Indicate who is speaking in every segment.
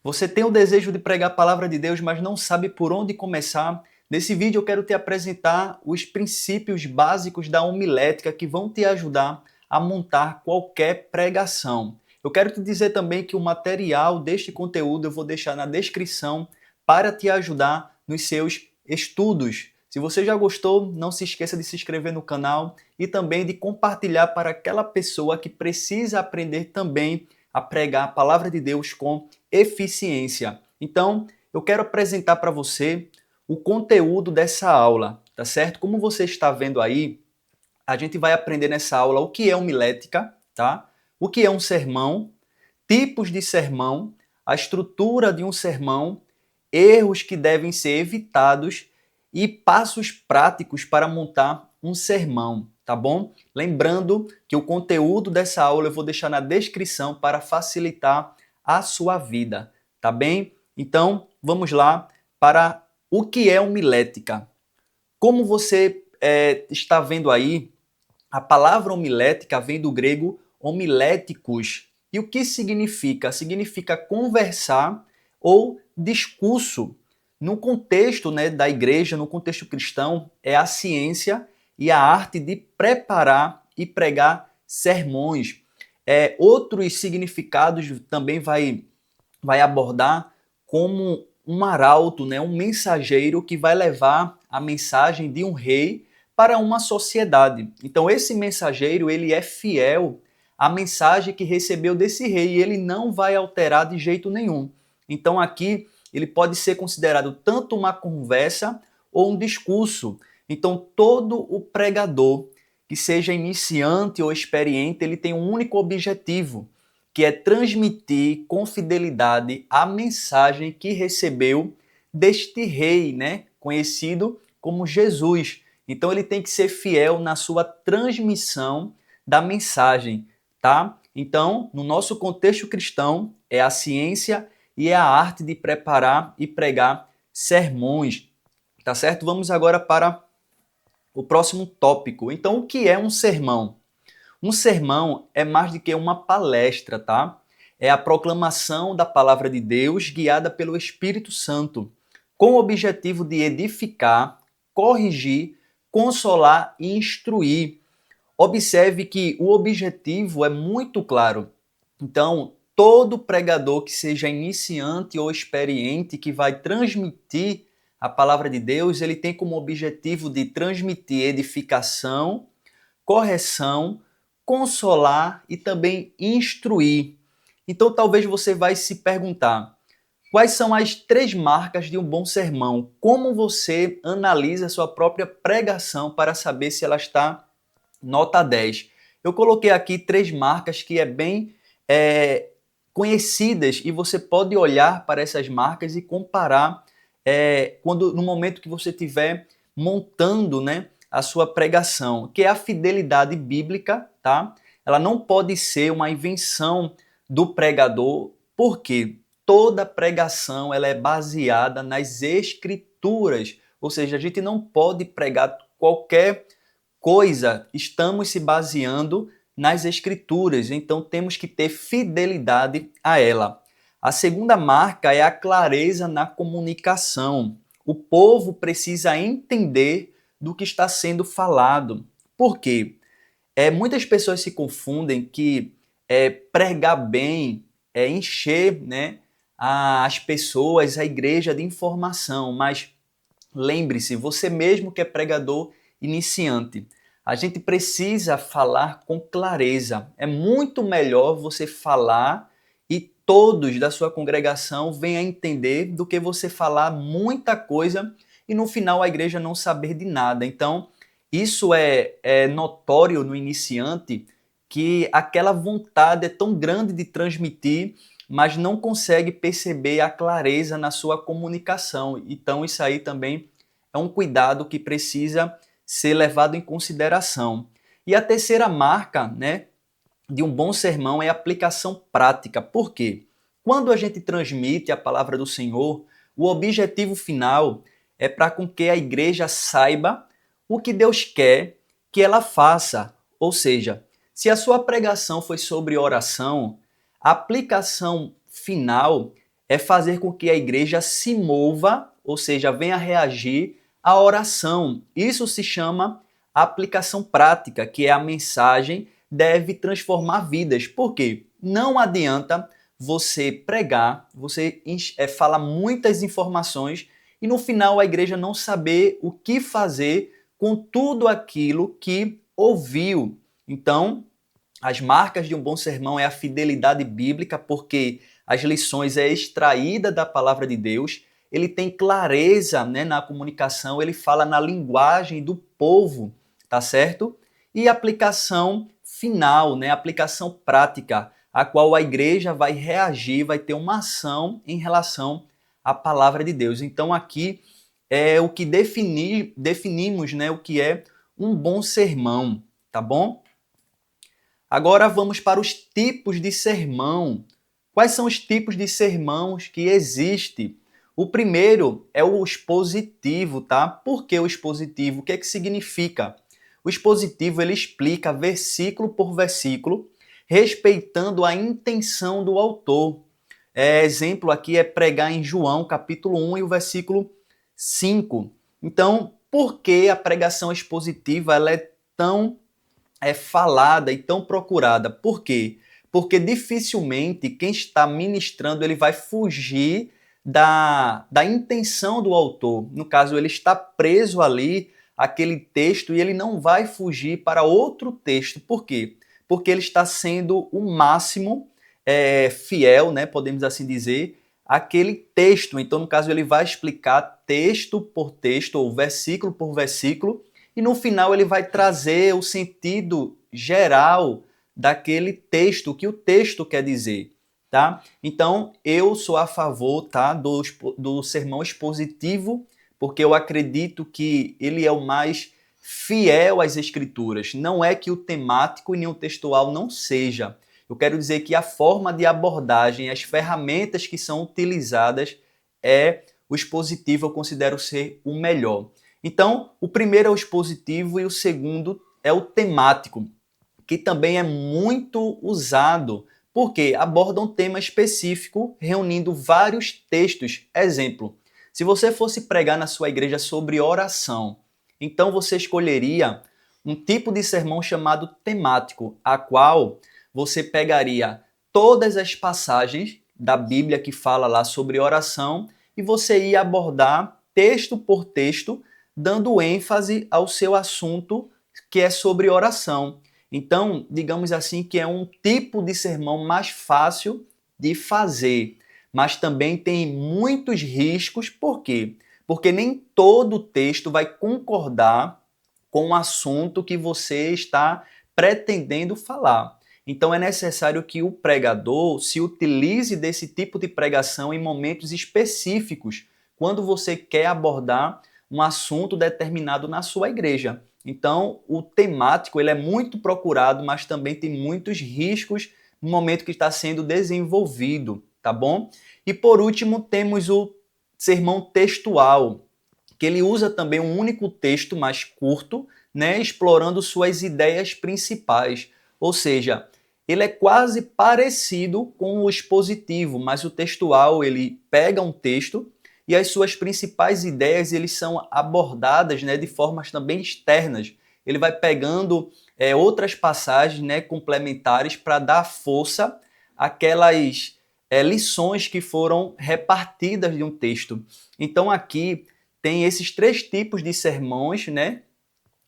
Speaker 1: Você tem o desejo de pregar a palavra de Deus, mas não sabe por onde começar? Nesse vídeo eu quero te apresentar os princípios básicos da homilética que vão te ajudar a montar qualquer pregação. Eu quero te dizer também que o material deste conteúdo eu vou deixar na descrição para te ajudar nos seus estudos. Se você já gostou, não se esqueça de se inscrever no canal e também de compartilhar para aquela pessoa que precisa aprender também a pregar a palavra de Deus com eficiência. Então, eu quero apresentar para você o conteúdo dessa aula, tá certo? Como você está vendo aí, a gente vai aprender nessa aula o que é homilética, tá? O que é um sermão, tipos de sermão, a estrutura de um sermão, erros que devem ser evitados e passos práticos para montar um sermão, tá bom? Lembrando que o conteúdo dessa aula eu vou deixar na descrição para facilitar a sua vida, tá bem? Então, vamos lá para o que é homilética. Como você está vendo aí, a palavra homilética vem do grego homiléticos. E o que significa? Significa conversar ou discurso. No contexto, né, da igreja, no contexto cristão, é a ciência e a arte de preparar e pregar sermões. Outros significados também vai abordar como um arauto, né, um mensageiro que vai levar a mensagem de um rei para uma sociedade. Então esse mensageiro, ele é fiel à mensagem que recebeu desse rei e ele não vai alterar de jeito nenhum. Então aqui ele pode ser considerado tanto uma conversa ou um discurso. Então todo o pregador, que seja iniciante ou experiente, ele tem um único objetivo, que é transmitir com fidelidade a mensagem que recebeu deste rei, né, conhecido como Jesus. Então ele tem que ser fiel na sua transmissão da mensagem, tá? Então, no nosso contexto cristão, é a ciência e é a arte de preparar e pregar sermões, tá certo? Vamos agora para o próximo tópico. Então, o que é um sermão? Um sermão é mais do que uma palestra, tá? É a proclamação da palavra de Deus guiada pelo Espírito Santo, com o objetivo de edificar, corrigir, consolar e instruir. Observe que o objetivo é muito claro. Então, todo pregador que seja iniciante ou experiente que vai transmitir a palavra de Deus, ele tem como objetivo de transmitir edificação, correção, consolar e também instruir. Então talvez você vai se perguntar: quais são as 3 marcas de um bom sermão? Como você analisa a sua própria pregação para saber se ela está nota 10? Eu coloquei aqui 3 marcas que é bem conhecidas e você pode olhar para essas marcas e comparar no momento que você estiver montando, né, a sua pregação, que é a fidelidade bíblica, tá? Ela não pode ser uma invenção do pregador, porque toda pregação ela é baseada nas escrituras, ou seja, a gente não pode pregar qualquer coisa, estamos se baseando nas escrituras, então temos que ter fidelidade a ela. A segunda marca é a clareza na comunicação. O povo precisa entender do que está sendo falado. Por quê? Muitas pessoas se confundem que pregar bem é encher, né, as pessoas, a igreja de informação, mas lembre-se, você mesmo que é pregador iniciante, a gente precisa falar com clareza. É muito melhor você falar e todos da sua congregação venham a entender do que você falar muita coisa e no final a igreja não saber de nada. Então, isso é notório no iniciante, que aquela vontade é tão grande de transmitir, mas não consegue perceber a clareza na sua comunicação. Então, isso aí também é um cuidado que precisa ser levado em consideração. E a terceira marca, né, de um bom sermão é a aplicação prática. Por quê? Quando a gente transmite a palavra do Senhor, o objetivo final é para com que a igreja saiba o que Deus quer que ela faça. Ou seja, se a sua pregação foi sobre oração, a aplicação final é fazer com que a igreja se mova, ou seja, venha reagir à oração. Isso se chama aplicação prática, que é a mensagem deve transformar vidas. Por quê? Não adianta você pregar, você fala muitas informações e no final a igreja não saber o que fazer com tudo aquilo que ouviu. Então, as marcas de um bom sermão é a fidelidade bíblica, porque as lições é extraída da palavra de Deus, ele tem clareza, né, na comunicação, ele fala na linguagem do povo, tá certo? E aplicação final, né, aplicação prática, a qual a igreja vai reagir, vai ter uma ação em relação à palavra de Deus. Então aqui é o que definimos, né, o que é um bom sermão, tá bom? Agora vamos para os tipos de sermão. Quais são os tipos de sermãos que existem? O primeiro é o expositivo, tá? Por que o expositivo? O que é que significa? O expositivo ele explica versículo por versículo, respeitando a intenção do autor. Exemplo aqui é pregar em João, capítulo 1 e o versículo 5. Então, por que a pregação expositiva ela é tão falada e tão procurada? Por quê? Porque dificilmente quem está ministrando ele vai fugir da intenção do autor. No caso, ele está preso ali àquele texto e ele não vai fugir para outro texto. Por quê? Porque ele está sendo o máximo fiel, né, podemos assim dizer, àquele texto. Então, no caso, ele vai explicar texto por texto ou versículo por versículo e no final ele vai trazer o sentido geral daquele texto, o que o texto quer dizer, tá? Então, eu sou a favor, tá, do sermão expositivo, porque eu acredito que ele é o mais fiel às escrituras. Não é que o temático e nem o textual não seja. Eu quero dizer que a forma de abordagem, as ferramentas que são utilizadas o expositivo, eu considero ser o melhor. Então, o primeiro é o expositivo e o segundo é o temático, que também é muito usado, porque aborda um tema específico, reunindo vários textos. Exemplo, se você fosse pregar na sua igreja sobre oração, então você escolheria um tipo de sermão chamado temático, a qual você pegaria todas as passagens da Bíblia que fala lá sobre oração e você ia abordar texto por texto, dando ênfase ao seu assunto, que é sobre oração. Então, digamos assim, que é um tipo de sermão mais fácil de fazer, mas também tem muitos riscos. Por quê? Porque nem todo texto vai concordar com o assunto que você está pretendendo falar. Então é necessário que o pregador se utilize desse tipo de pregação em momentos específicos, quando você quer abordar um assunto determinado na sua igreja. Então, o temático ele é muito procurado, mas também tem muitos riscos no momento que está sendo desenvolvido, tá bom? E por último, temos o sermão textual, que ele usa também um único texto mais curto, né, explorando suas ideias principais. Ou seja, ele é quase parecido com o expositivo, mas o textual ele pega um texto e as suas principais ideias eles são abordadas, né, de formas também externas. Ele vai pegando outras passagens, né, complementares para dar força àquelas lições que foram repartidas de um texto. Então aqui tem esses três tipos de sermões, né,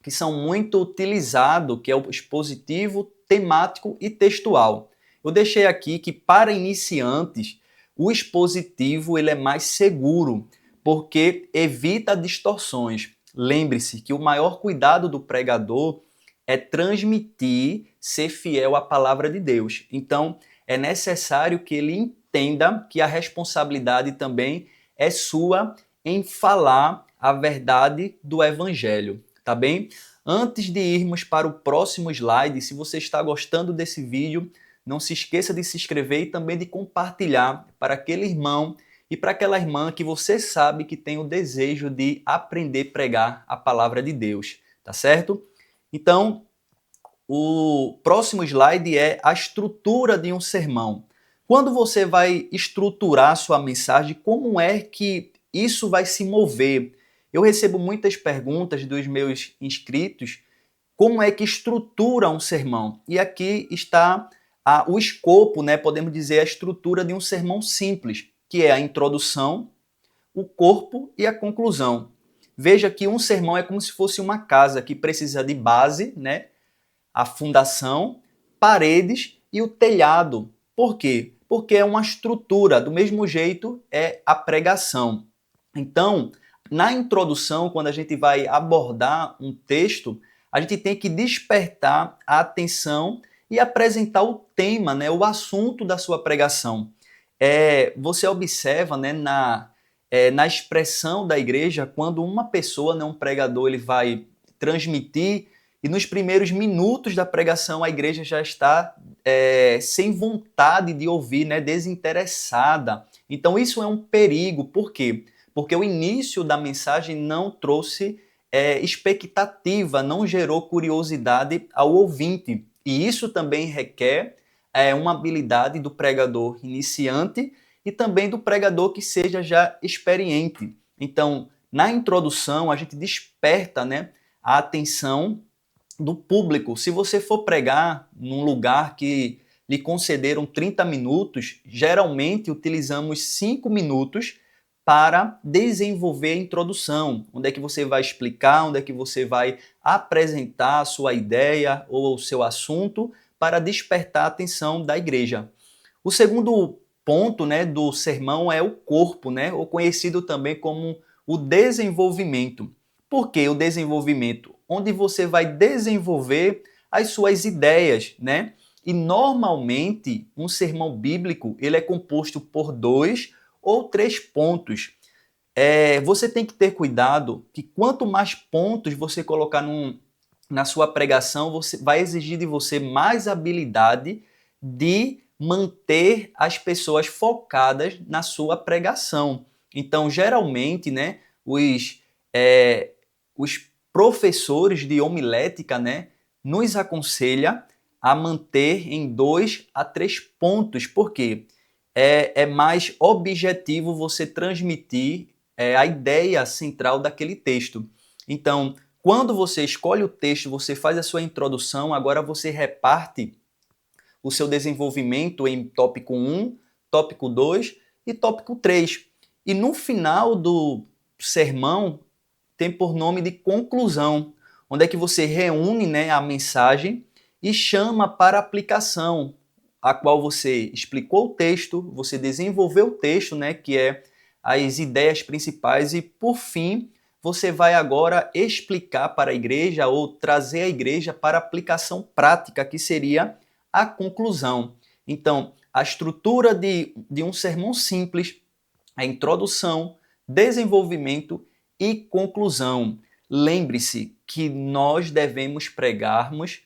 Speaker 1: que são muito utilizados, que é o expositivo, temático e textual. Eu deixei aqui que para iniciantes o expositivo ele é mais seguro, porque evita distorções. Lembre-se que o maior cuidado do pregador é transmitir, ser fiel à palavra de Deus. Então, é necessário que ele entenda que a responsabilidade também é sua em falar a verdade do evangelho, tá bem? Antes de irmos para o próximo slide, se você está gostando desse vídeo, não se esqueça de se inscrever e também de compartilhar para aquele irmão e para aquela irmã que você sabe que tem o desejo de aprender a pregar a palavra de Deus, tá certo? Então, o próximo slide é a estrutura de um sermão. Quando você vai estruturar a sua mensagem, como é que isso vai se mover? Eu recebo muitas perguntas dos meus inscritos, como é que estrutura um sermão? E aqui está o escopo, né, podemos dizer, a estrutura de um sermão simples, que é a introdução, o corpo e a conclusão. Veja que um sermão é como se fosse uma casa que precisa de base, né, a fundação, paredes e o telhado. Por quê? Porque é uma estrutura, do mesmo jeito é a pregação. Então, na introdução, quando a gente vai abordar um texto, a gente tem que despertar a atenção e apresentar o tema, né, o assunto da sua pregação. Você observa, né, na expressão da igreja, quando uma pessoa, né, um pregador, ele vai transmitir e nos primeiros minutos da pregação a igreja já está sem vontade de ouvir, né, desinteressada. Então isso é um perigo. Por quê? Porque o início da mensagem não trouxe expectativa, não gerou curiosidade ao ouvinte. E isso também requer uma habilidade do pregador iniciante e também do pregador que seja já experiente. Então, na introdução, a gente desperta, né, a atenção do público. Se você for pregar num lugar que lhe concederam 30 minutos, geralmente utilizamos 5 minutos para desenvolver a introdução, onde é que você vai explicar, onde é que você vai apresentar a sua ideia ou o seu assunto para despertar a atenção da igreja. O segundo ponto, né, do sermão é o corpo, né, ou conhecido também como o desenvolvimento. Por que o desenvolvimento? Onde você vai desenvolver as suas ideias, né? E normalmente um sermão bíblico ele é composto por 2 ou 3 pontos. Você tem que ter cuidado que quanto mais pontos você colocar na sua pregação, você vai exigir de você mais habilidade de manter as pessoas focadas na sua pregação. Então, geralmente, né, os professores de homilética, né, nos aconselha a manter em 2 a 3 pontos. Por quê? É mais objetivo você transmitir a ideia central daquele texto. Então, quando você escolhe o texto, você faz a sua introdução, agora você reparte o seu desenvolvimento em tópico 1, tópico 2 e tópico 3. E no final do sermão, tem por nome de conclusão, onde é que você reúne, né, a mensagem e chama para aplicação, a qual você explicou o texto, você desenvolveu o texto, né, que é as ideias principais e, por fim, você vai agora explicar para a igreja ou trazer a igreja para a aplicação prática, que seria a conclusão. Então, a estrutura de um sermão simples, a introdução, desenvolvimento e conclusão. Lembre-se que nós devemos pregarmos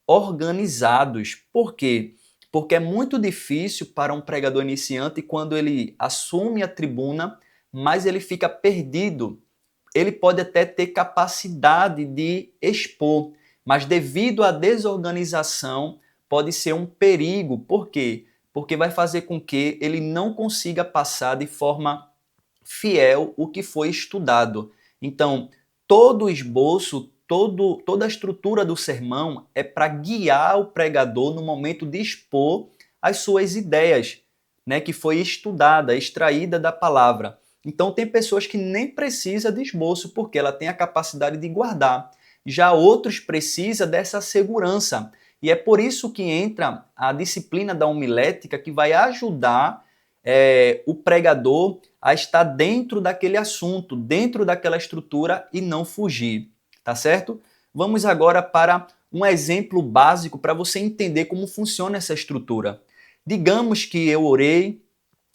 Speaker 1: organizados. Por quê? Porque é muito difícil para um pregador iniciante quando ele assume a tribuna, mas ele fica perdido. Ele pode até ter capacidade de expor, mas devido à desorganização, pode ser um perigo. Por quê? Porque vai fazer com que ele não consiga passar de forma fiel o que foi estudado. Então, todo o esboço, toda a estrutura do sermão é para guiar o pregador no momento de expor as suas ideias, né, que foi estudada, extraída da palavra. Então, tem pessoas que nem precisam de esboço, porque ela tem a capacidade de guardar. Já outros precisam dessa segurança. E é por isso que entra a disciplina da homilética, que vai ajudar o pregador a estar dentro daquele assunto, dentro daquela estrutura e não fugir, tá certo? Vamos agora para um exemplo básico para você entender como funciona essa estrutura. Digamos que eu orei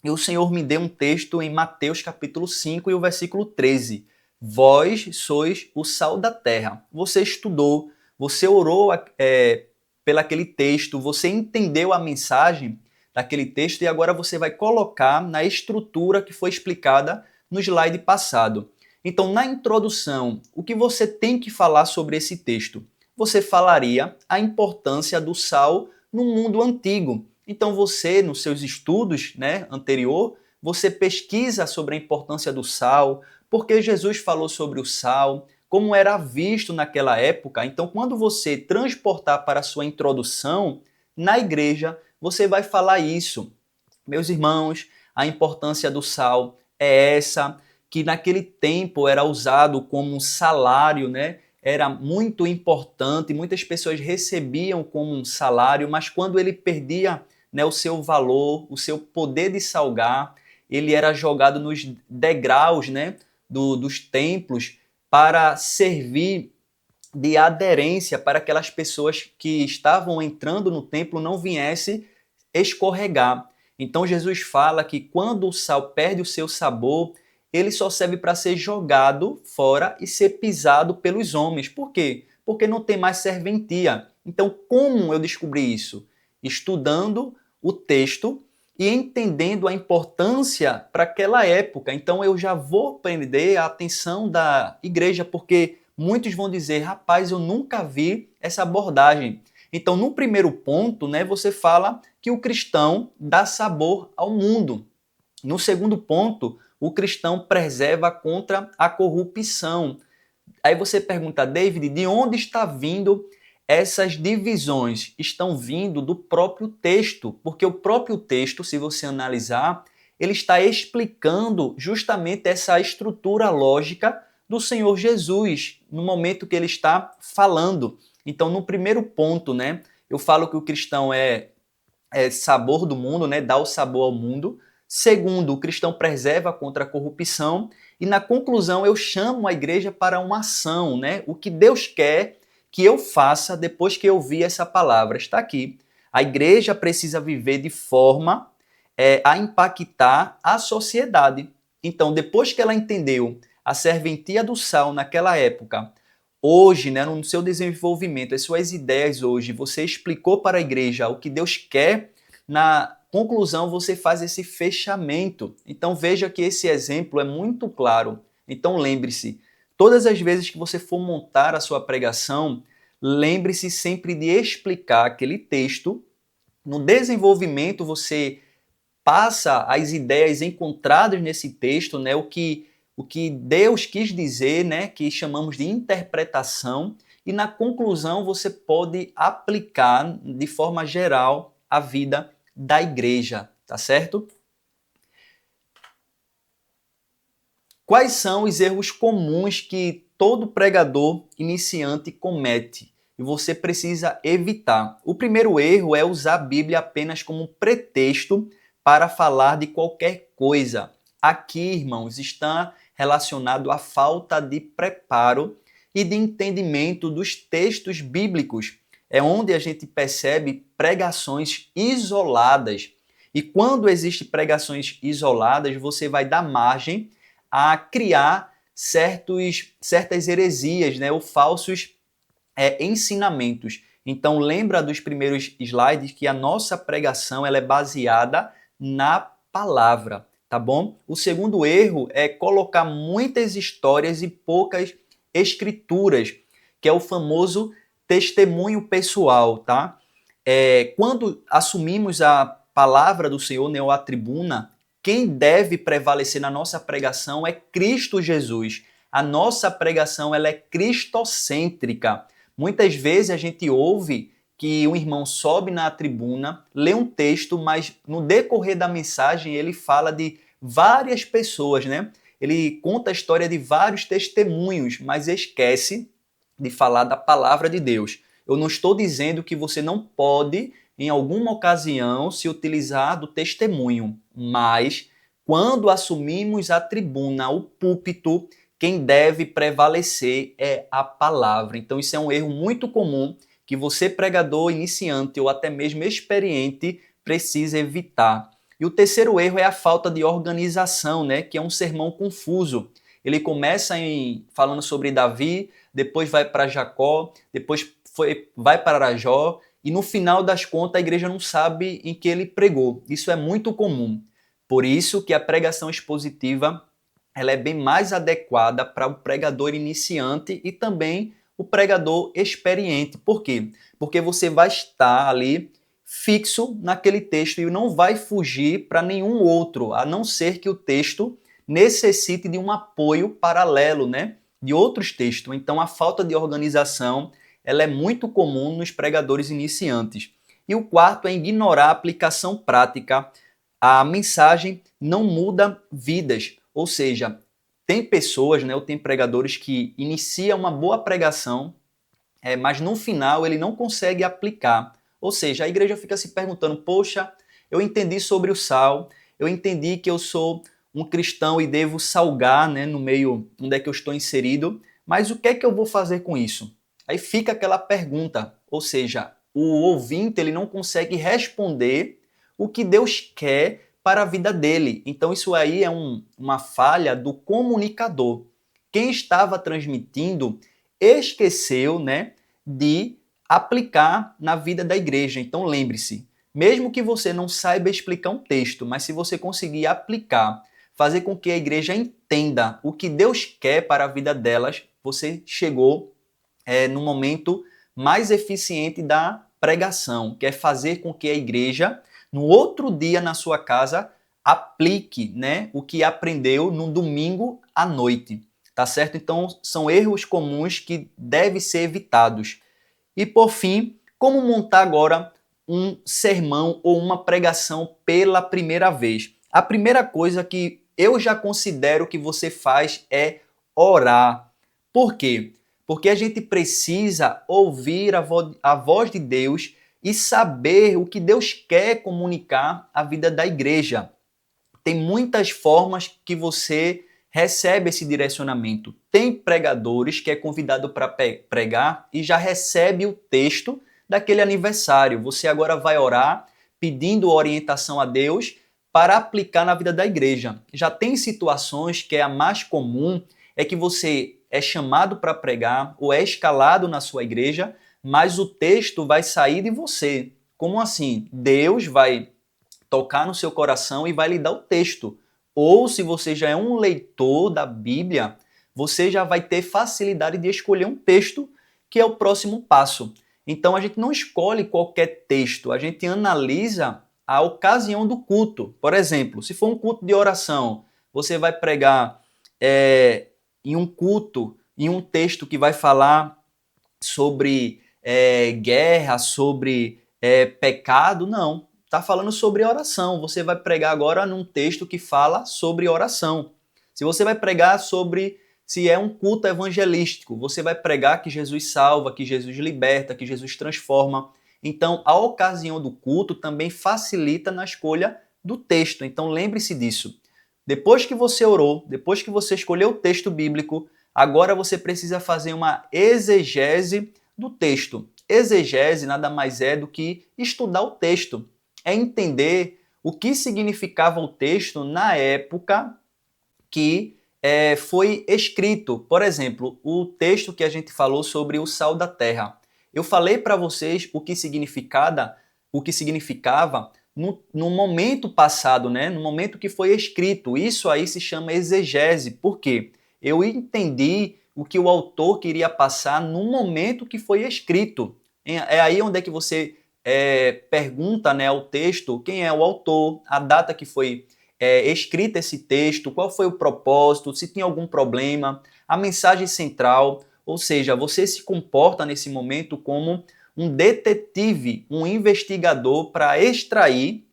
Speaker 1: e o Senhor me deu um texto em Mateus capítulo 5 e o versículo 13. Vós sois o sal da terra. Você estudou, você orou pelaquele texto, você entendeu a mensagem daquele texto e agora você vai colocar na estrutura que foi explicada no slide passado. Então, na introdução, o que você tem que falar sobre esse texto? Você falaria a importância do sal no mundo antigo. Então você, nos seus estudos, né, anterior, você pesquisa sobre a importância do sal, porque Jesus falou sobre o sal, como era visto naquela época. Então, quando você transportar para a sua introdução na igreja, você vai falar isso. Meus irmãos, a importância do sal é essa, que naquele tempo era usado como um salário, né? Era muito importante, muitas pessoas recebiam como um salário, mas quando ele perdia, né, o seu valor, o seu poder de salgar, ele era jogado nos degraus, né, dos templos para servir de aderência para aquelas pessoas que estavam entrando no templo não viessem escorregar. Então Jesus fala que quando o sal perde o seu sabor, ele só serve para ser jogado fora e ser pisado pelos homens. Por quê? Porque não tem mais serventia. Então, como eu descobri isso? Estudando o texto e entendendo a importância para aquela época. Então, eu já vou prender a atenção da igreja, porque muitos vão dizer, rapaz, eu nunca vi essa abordagem. Então, no primeiro ponto, né, você fala que o cristão dá sabor ao mundo. No segundo ponto, o cristão preserva contra a corrupção. Aí você pergunta, David, de onde está vindo essas divisões? Estão vindo do próprio texto, porque o próprio texto, se você analisar, ele está explicando justamente essa estrutura lógica do Senhor Jesus, no momento que ele está falando. Então, no primeiro ponto, né, eu falo que o cristão é sabor do mundo, né, dá o sabor ao mundo. Segundo, o cristão preserva contra a corrupção. E na conclusão, eu chamo a igreja para uma ação, né? O que Deus quer que eu faça depois que eu ouvir essa palavra. Está aqui. A igreja precisa viver de forma a impactar a sociedade. Então, depois que ela entendeu a serventia do sal naquela época, hoje, né, no seu desenvolvimento, as suas ideias hoje, você explicou para a igreja o que Deus quer, na conclusão você faz esse fechamento. Então veja que esse exemplo é muito claro. Então lembre-se, todas as vezes que você for montar a sua pregação, lembre-se sempre de explicar aquele texto. No desenvolvimento você passa as ideias encontradas nesse texto, né, o que Deus quis dizer, né, que chamamos de interpretação, e na conclusão você pode aplicar de forma geral a vida da igreja, tá certo? Quais são os erros comuns que todo pregador iniciante comete e você precisa evitar? O primeiro erro é usar a Bíblia apenas como pretexto para falar de qualquer coisa. Aqui, irmãos, está relacionado à falta de preparo e de entendimento dos textos bíblicos. É onde a gente percebe pregações isoladas. E quando existem pregações isoladas, você vai dar margem a criar certas heresias, né, ou falsos ensinamentos. Então lembra dos primeiros slides que a nossa pregação ela é baseada na palavra, tá bom? O segundo erro é colocar muitas histórias e poucas escrituras, que é o famoso testemunho pessoal, tá? Quando assumimos a palavra do Senhor, né, ou a tribuna, quem deve prevalecer na nossa pregação é Cristo Jesus. A nossa pregação ela é cristocêntrica. Muitas vezes a gente ouve que um irmão sobe na tribuna, lê um texto, mas no decorrer da mensagem ele fala de várias pessoas, né? Ele conta a história de vários testemunhos, mas esquece de falar da palavra de Deus. Eu não estou dizendo que você não pode, em alguma ocasião, se utilizar do testemunho, mas quando assumimos a tribuna, o púlpito, quem deve prevalecer é a palavra. Então isso é um erro muito comum que você, pregador iniciante ou até mesmo experiente, precisa evitar. E o terceiro erro é a falta de organização, né? Que é um sermão confuso. Ele começa falando sobre Davi, depois vai para Jacó, depois vai para Arajó, e no final das contas a igreja não sabe em que ele pregou. Isso é muito comum. Por isso que a pregação expositiva ela é bem mais adequada para o pregador iniciante e também o pregador experiente. Por quê? Porque você vai estar ali fixo naquele texto e não vai fugir para nenhum outro, a não ser que o texto necessite de um apoio paralelo, né, de outros textos. Então a falta de organização, ela é muito comum nos pregadores iniciantes. E o quarto é ignorar a aplicação prática. A mensagem não muda vidas, ou seja, tem pessoas, né, ou tem pregadores que iniciam uma boa pregação, mas no final ele não consegue aplicar. Ou seja, a igreja fica se perguntando, poxa, eu entendi sobre o sal, eu entendi que eu sou um cristão e devo salgar, né, no meio onde é que eu estou inserido, mas o que é que eu vou fazer com isso? Aí fica aquela pergunta, ou seja, o ouvinte ele não consegue responder o que Deus quer para a vida dele. Então isso aí é uma falha do comunicador. Quem estava transmitindo esqueceu, né, de aplicar na vida da igreja. Então lembre-se, mesmo que você não saiba explicar um texto, mas se você conseguir aplicar, fazer com que a igreja entenda o que Deus quer para a vida delas, você chegou no momento mais eficiente da pregação, que é fazer com que a igreja, no outro dia na sua casa, aplique, né, o que aprendeu no domingo à noite. Tá certo? Então, são erros comuns que devem ser evitados. E, por fim, como montar agora um sermão ou uma pregação pela primeira vez? A primeira coisa que eu já considero que você faz é orar. Por quê? Porque a gente precisa ouvir a voz de Deus e saber o que Deus quer comunicar à vida da igreja. Tem muitas formas que você recebe esse direcionamento. Tem pregadores que é convidado para pregar e já recebe o texto daquele aniversário. Você agora vai orar pedindo orientação a Deus para aplicar na vida da igreja. Já tem situações que é a mais comum, é que você é chamado para pregar ou é escalado na sua igreja, mas o texto vai sair de você. Como assim? Deus vai tocar no seu coração e vai lhe dar o texto. Ou se você já é um leitor da Bíblia, você já vai ter facilidade de escolher um texto que é o próximo passo. Então a gente não escolhe qualquer texto, a gente analisa a ocasião do culto. Por exemplo, se for um culto de oração, você vai pregar em um culto, em um texto que vai falar sobre guerra, sobre pecado, não. Está falando sobre oração. Você vai pregar agora num texto que fala sobre oração. Se você vai pregar sobre se é um culto evangelístico, você vai pregar que Jesus salva, que Jesus liberta, que Jesus transforma. Então, a ocasião do culto também facilita na escolha do texto. Então, lembre-se disso. Depois que você orou, depois que você escolheu o texto bíblico, agora você precisa fazer uma exegese do texto. Exegese nada mais é do que estudar o texto. É entender o que significava o texto na época que foi escrito. Por exemplo, o texto que a gente falou sobre o sal da terra. Eu falei para vocês o que significava no momento passado, né? No momento que foi escrito. Isso aí se chama exegese. Por quê? Eu entendi o que o autor queria passar no momento que foi escrito. É aí onde é que você pergunta, né, ao texto quem é o autor, a data que foi escrito esse texto, qual foi o propósito, se tem algum problema, a mensagem central, ou seja, você se comporta nesse momento como um detetive, um investigador para extrair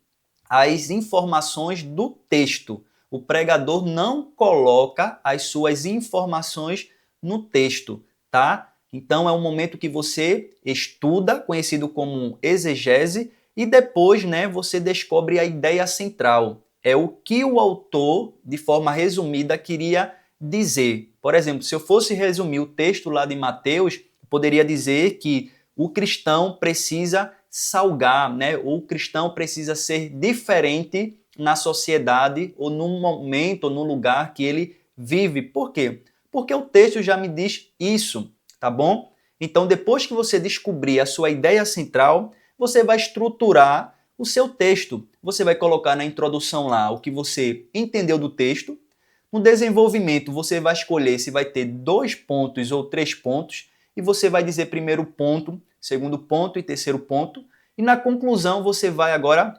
Speaker 1: as informações do texto. O pregador não coloca as suas informações no texto, tá? Então é um momento que você estuda, conhecido como exegese, e depois, né, você descobre a ideia central. É o que o autor, de forma resumida, queria dizer. Por exemplo, se eu fosse resumir o texto lá de Mateus, poderia dizer que o cristão precisa salgar, né? Ou o cristão precisa ser diferente na sociedade ou no momento ou no lugar que ele vive. Por quê? Porque o texto já me diz isso, tá bom? Então, depois que você descobrir a sua ideia central, você vai estruturar o seu texto. Você vai colocar na introdução lá o que você entendeu do texto. No desenvolvimento, você vai escolher se vai ter 2 pontos ou 3 pontos, e você vai dizer primeiro ponto, segundo ponto e terceiro ponto, E na conclusão você vai agora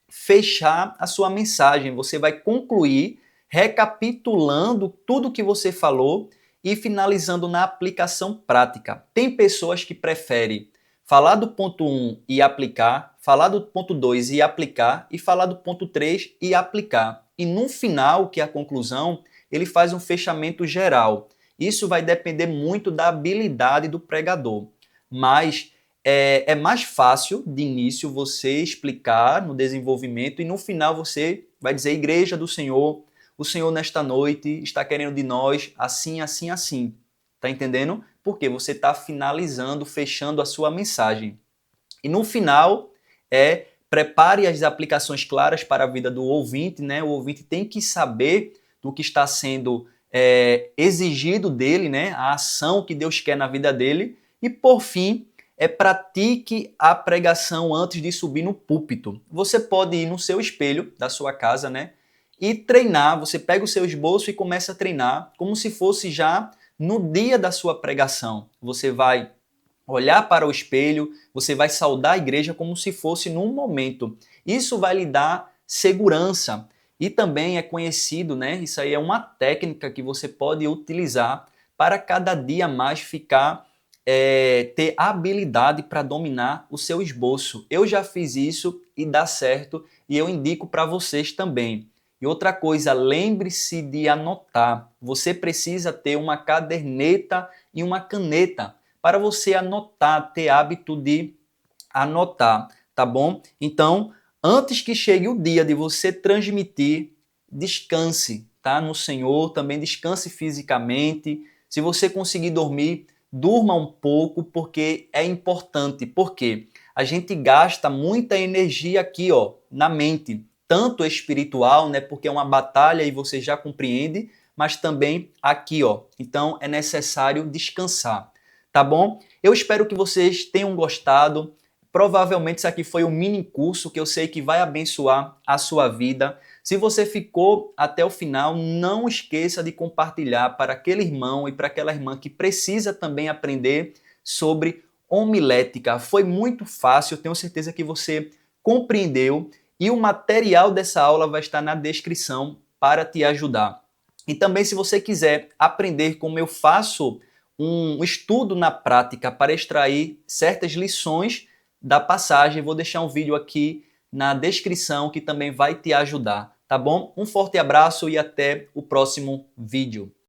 Speaker 1: fechar a sua mensagem, você vai concluir recapitulando tudo que você falou e finalizando na aplicação prática. Tem pessoas que preferem falar do ponto 1 e aplicar, falar do ponto 2 e aplicar, e falar do ponto 3 e aplicar. E no final, que é a conclusão, ele faz um fechamento geral. Isso vai depender muito da habilidade do pregador. Mas é mais fácil de início você explicar no desenvolvimento e no final você vai dizer: Igreja do Senhor, o Senhor nesta noite está querendo de nós assim, assim, assim. Tá entendendo? Porque você está finalizando, fechando a sua mensagem. E no final, prepare as aplicações claras para a vida do ouvinte, né? O ouvinte tem que saber do que está sendo exigido dele, né? A ação que Deus quer na vida dele. E por fim, pratique a pregação antes de subir no púlpito. Você pode ir no seu espelho da sua casa, né? E treinar. Você pega o seu esboço e começa a treinar como se fosse já no dia da sua pregação. Você vai olhar para o espelho, você vai saudar a igreja como se fosse num momento. Isso vai lhe dar segurança. E também é conhecido, né? Isso aí é uma técnica que você pode utilizar para cada dia mais ter habilidade para dominar o seu esboço. Eu já fiz isso e dá certo e eu indico para vocês também. E outra coisa, lembre-se de anotar. Você precisa ter uma caderneta e uma caneta para você anotar, ter hábito de anotar, tá bom? Então, antes que chegue o dia de você transmitir, descanse, tá? No Senhor, também descanse fisicamente. Se você conseguir dormir, durma um pouco, porque é importante. Por quê? A gente gasta muita energia aqui, ó, na mente, tanto espiritual, né, porque é uma batalha e você já compreende, mas também aqui, ó. Então é necessário descansar, tá bom? Eu espero que vocês tenham gostado. Provavelmente isso aqui foi um mini curso que eu sei que vai abençoar a sua vida. Se você ficou até o final, não esqueça de compartilhar para aquele irmão e para aquela irmã que precisa também aprender sobre homilética. Foi muito fácil, eu tenho certeza que você compreendeu e o material dessa aula vai estar na descrição para te ajudar. E também, se você quiser aprender como eu faço um estudo na prática para extrair certas lições da passagem, vou deixar um vídeo aqui na descrição que também vai te ajudar, tá bom? Um forte abraço e até o próximo vídeo.